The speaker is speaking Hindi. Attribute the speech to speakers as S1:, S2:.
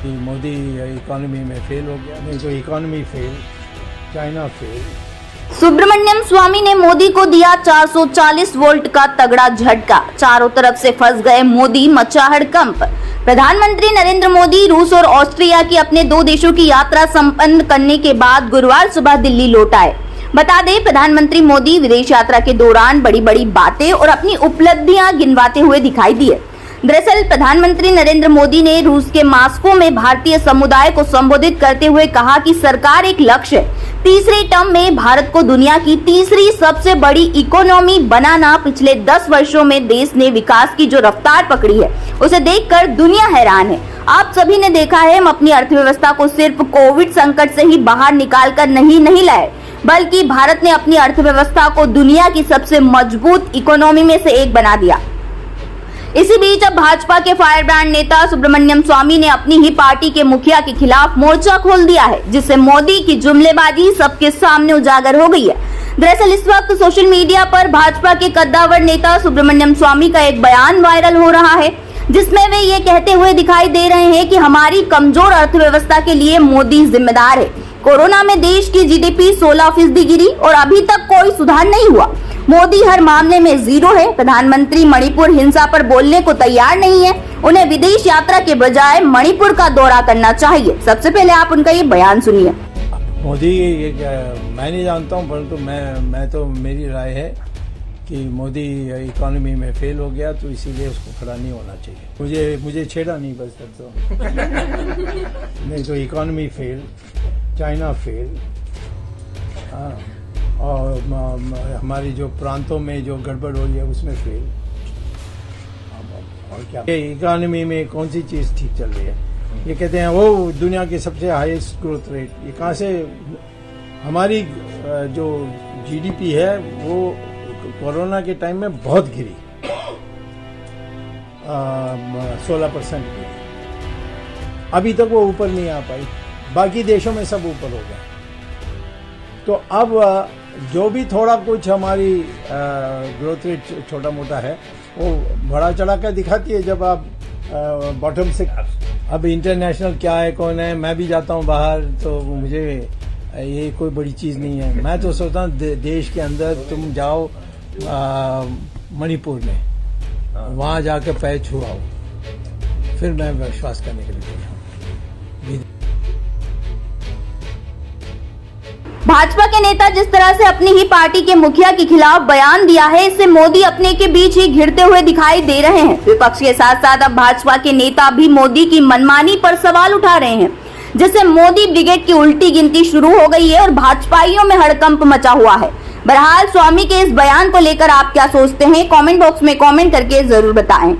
S1: मोदी इकोनॉमी में फेल हो गया, नहीं तो economy fail, China fail.
S2: Subramanian Swamy ने मोदी को दिया 440 वोल्ट का तगड़ा झटका, चारों तरफ से फंस गए मोदी, मचा हड़कंप। प्रधानमंत्री नरेंद्र मोदी रूस और ऑस्ट्रिया की अपने 2 देशों की यात्रा संपन्न करने के बाद गुरुवार सुबह दिल्ली लौट आए। बता दें, प्रधानमंत्री मोदी विदेश यात्रा के दौरान बड़ी बड़ी बातें और अपनी उपलब्धियां गिनवाते हुए दिखाई दिए। दरअसल प्रधानमंत्री नरेंद्र मोदी ने रूस के मॉस्को में भारतीय समुदाय को संबोधित करते हुए कहा कि सरकार एक लक्ष्य, तीसरे टर्म में भारत को दुनिया की तीसरी सबसे बड़ी इकोनॉमी बनाना। पिछले 10 वर्षों में देश ने विकास की जो रफ्तार पकड़ी है, उसे देखकर दुनिया हैरान है। आप सभी ने देखा है, हम अपनी अर्थव्यवस्था को सिर्फ कोविड संकट से ही बाहर निकाल कर नहीं लाए, बल्कि भारत ने अपनी अर्थव्यवस्था को दुनिया की सबसे मजबूत इकोनॉमी में से एक बना दिया। इसी बीच अब भाजपा के फायरब्रांड नेता सुब्रमण्यम स्वामी ने अपनी ही पार्टी के मुखिया के खिलाफ मोर्चा खोल दिया है, जिससे मोदी की जुमलेबाजी सबके सामने उजागर हो गई है। दरअसल इस वक्त सोशल मीडिया पर भाजपा के कद्दावर नेता सुब्रमण्यम स्वामी का एक बयान वायरल हो रहा है, जिसमें वे ये कहते हुए दिखाई दे रहे हैं कि हमारी कमजोर अर्थव्यवस्था के लिए मोदी जिम्मेदार है। कोरोना में देश की जीडीपी 16% गिरी और अभी तक कोई सुधार नहीं हुआ। मोदी हर मामले में जीरो है। प्रधानमंत्री मणिपुर हिंसा पर बोलने को तैयार नहीं है। उन्हें विदेश यात्रा के बजाय मणिपुर का दौरा करना चाहिए। सबसे पहले आप उनका ये बयान सुनिए।
S1: मोदी मैं नहीं जानता हूँ, परंतु मैं तो मेरी राय है कि मोदी इकोनॉमी में फेल हो गया, तो इसीलिए उसको खड़ा नहीं होना चाहिए। मुझे छेड़ा नहीं बस तो नहीं तो इकोनॉमी फेल, चाइना फेल, और हमारी जो प्रांतों में जो गड़बड़ हो रही है उसमें फेल। और क्या इकोनॉमी में कौन सी चीज ठीक चल रही है? ये कहते हैं वो दुनिया की सबसे हाईएस्ट ग्रोथ रेट, ये कहाँ से? हमारी जो जीडीपी है वो कोरोना के टाइम में बहुत गिरी, 16% गिरी। अभी तक वो ऊपर नहीं आ पाई, बाकी देशों में सब ऊपर हो गए। तो अब जो भी थोड़ा कुछ हमारी ग्रोथ रेट छोटा मोटा है, वो बड़ा चढ़ा कर दिखाती है जब आप बॉटम से। अब इंटरनेशनल क्या है, कौन है, मैं भी जाता हूँ बाहर, तो मुझे ये कोई बड़ी चीज़ नहीं है। मैं तो सोचता हूँ देश के अंदर तुम जाओ मणिपुर में, वहाँ जाकर पैर छुआओ, फिर मैं विश्वास करने के लिए बोलूँ।
S2: भाजपा के नेता जिस तरह से अपनी ही पार्टी के मुखिया के खिलाफ बयान दिया है, इससे मोदी अपने के बीच ही घिरते हुए दिखाई दे रहे हैं। विपक्ष के साथ साथ अब भाजपा के नेता भी मोदी की मनमानी पर सवाल उठा रहे हैं, जिससे मोदी ब्रिगेड की उल्टी गिनती शुरू हो गई है और भाजपाइयों में हड़कंप मचा हुआ है। बहरहाल स्वामी के इस बयान को लेकर आप क्या सोचते हैं, कमेंट बॉक्स में कमेंट करके जरूर बताएं।